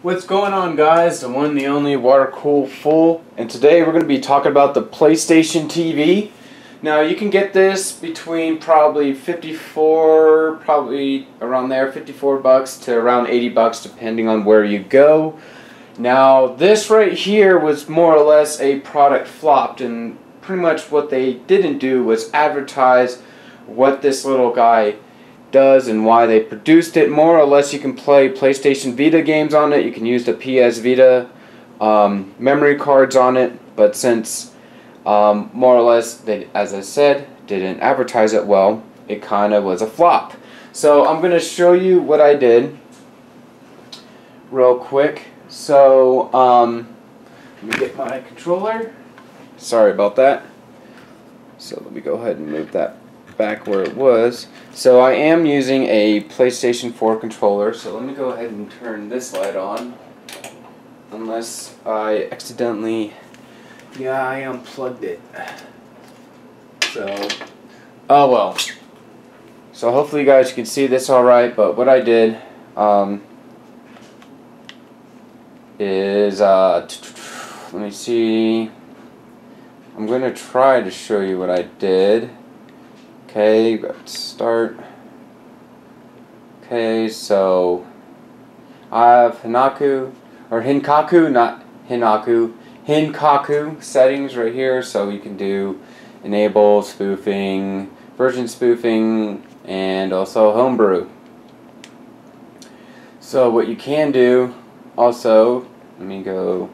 What's going on, guys? The one, the only Water Cool Fool, and today we're going to be talking about the PlayStation TV. Now you can get this between probably 54, probably around there, 54 bucks to around 80 bucks depending on where you go. Now this right here was more or less a product flopped, and pretty much what they didn't do was advertise what this little guy does and why they produced it. More or less you can play PlayStation Vita games on it, you can use the PSVita memory cards on it, but since more or less they, as I said, didn't advertise it well, it kind of was a flop. So I'm going to show you what I did real quick. So let me get my controller. Sorry about that. So let me go ahead and move that back where it was. So I am using a PlayStation 4 controller, so let me go ahead and turn this light on, unless I accidentally, I unplugged it. So, oh well. So hopefully you guys can see this alright, but what I did is, let me see, I'm going to try to show you what I did. Okay, let's start. Okay, so I have Hinkaku settings right here, so you can do enable spoofing, version spoofing, and also homebrew. So what you can do also, let me go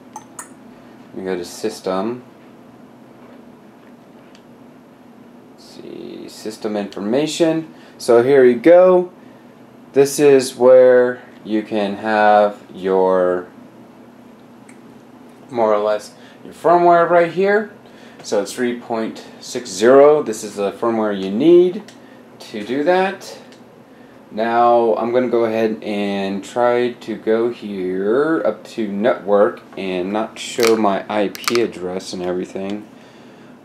to system. System information. So here you go. This is where you can have your, more or less, your firmware right here. So it's 3.60. This is the firmware you need to do that. Now I'm going to go ahead and try to go here up to network and not show my IP address and everything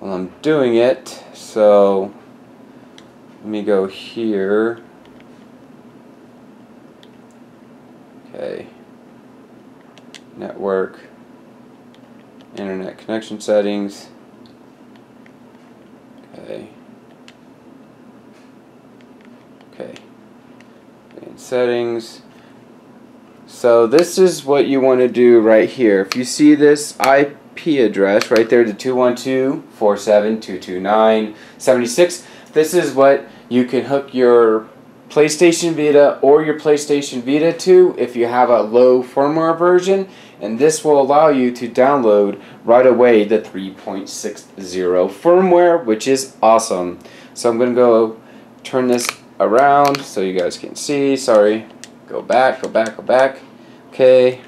while I'm doing it. So let me go here. Okay. Network. Internet connection settings. Okay. Okay. And settings. So this is what you want to do right here. If you see this IP address right there, the 212.47.229.76, this is what you can hook your PlayStation Vita or your PlayStation Vita to if you have a low firmware version, and this will allow you to download right away the 3.60 firmware, which is awesome. So I'm going to go turn this around so you guys can see. Sorry. Go back. Okay.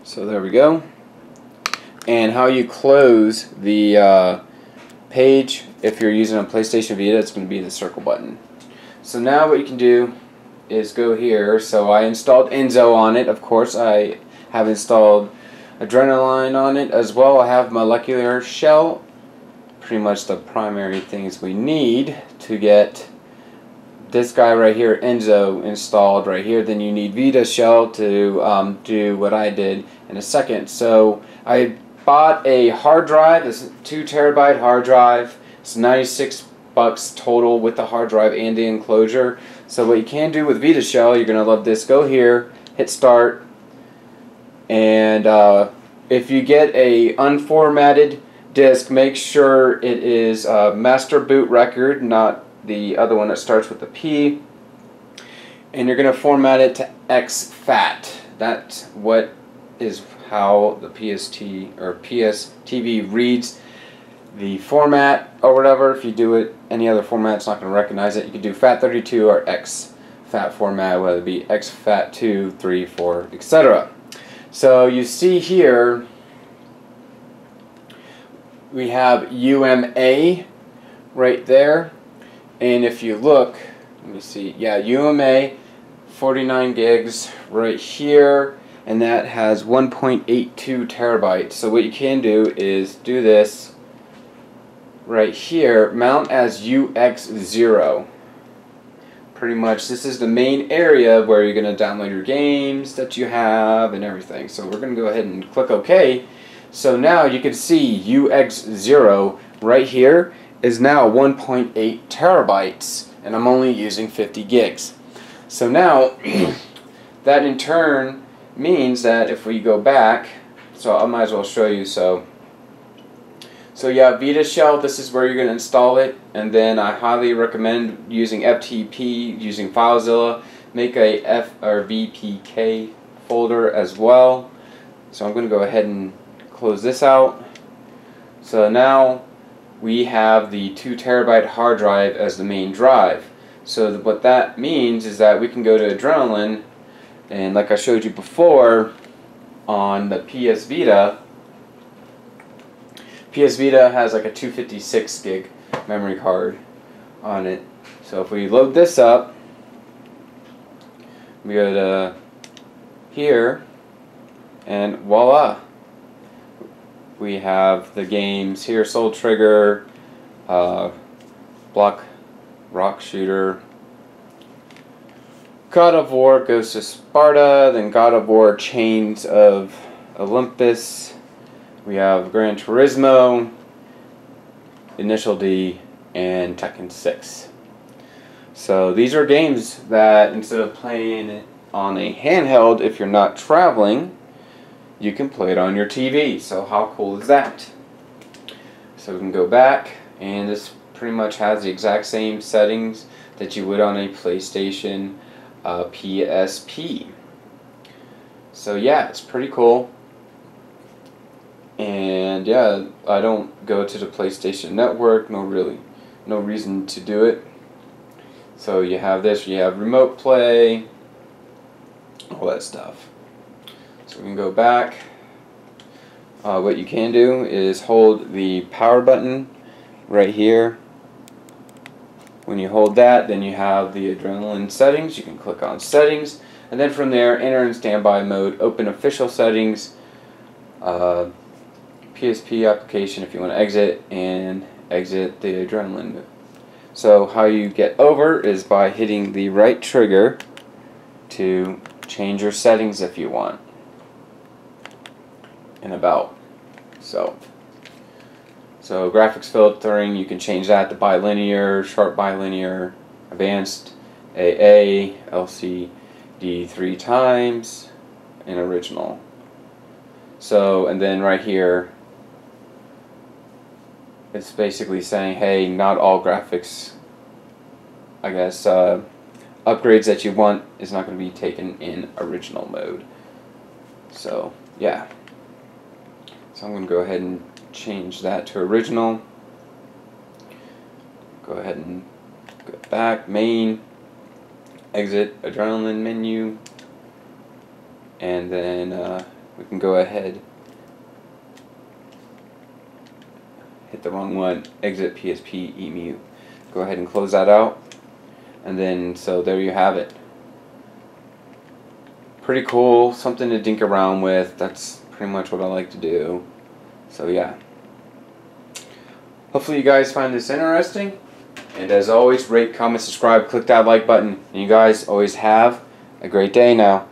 So there we go. And how you close the page, if you're using a PlayStation Vita, it's going to be the circle button. So now what you can do is go here. So I installed Enzo on it. Of course, I have installed Adrenaline on it as well. I have Molecular Shell. Pretty much the primary things we need to get this guy right here, Enzo, installed right here. Then you need Vita Shell to do what I did in a second. So I bought a hard drive. This is a 2 terabyte hard drive. It's 96 bucks total with the hard drive and the enclosure. So what you can do with Vita Shell, you're gonna love this. Go here, hit start, and if you get a unformatted disk, make sure it is master boot record, not the other one that starts with a P. And you're gonna format it to exFAT. That's what is how the PSTV reads the format or whatever. If you do it any other format, it's not going to recognize it. You can do FAT32 or exFAT format, whether it be exFAT 2, 3, 4, etc. So you see here we have UMA right there, and if you look, let me see, yeah, UMA 49 gigs right here, and that has 1.82 terabytes. So what you can do is do this right here, mount as UX0. pretty much this is the main area where you're going to download your games that you have and everything. So we're going to go ahead and click OK. So now you can see UX0 right here is now 1.8 terabytes, and I'm only using 50 gigs. So now that in turn means that if we go back, so I might as well show you. So yeah, Vita shell, this is where you're going to install it, and then I highly recommend using FTP, using FileZilla. Make a F or VPK folder as well. So I'm going to go ahead and close this out. So now we have the 2 terabyte hard drive as the main drive. So what that means is that we can go to Adrenaline, and like I showed you before on the PSVita, PSVita has like a 256 gig memory card on it. So if we load this up, we go to here, and voila, we have the games here: Soul Trigger, Block Rock Shooter, God of War, Ghost of Sparta, then God of War, Chains of Olympus. We have Gran Turismo, Initial D, and Tekken 6. So these are games that instead of playing it on a handheld, if you're not traveling, you can play it on your TV. So how cool is that? So we can go back, and this pretty much has the exact same settings that you would on a PlayStation PSP. So yeah, it's pretty cool. And yeah, I don't go to the PlayStation Network, no reason to do it. So you have this, you have remote play, all that stuff. So we can go back. What you can do is hold the power button right here. When you hold that, then you have the Adrenaline settings. You can click on settings, and then from there, enter in standby mode, open official settings, PSP application if you want to exit, and exit the Adrenaline mode. So how you get over is by hitting the right trigger to change your settings if you want. And about. So graphics filtering, you can change that to bilinear, sharp bilinear, advanced, AA, LCD 3 times, and original. So, and then right here, it's basically saying, hey, not all graphics, I guess, upgrades that you want is not going to be taken in original mode. So, yeah. So I'm going to go ahead and change that to original. Go ahead and go back, main, exit Adrenaline menu, and then we can go ahead, hit the wrong one, exit PSP EMU. Go ahead and close that out, and then so there you have it. Pretty cool, something to dink around with. That's pretty much what I like to do. So yeah. Hopefully you guys find this interesting. And as always, rate, comment, subscribe, click that like button. And you guys always have a great day now.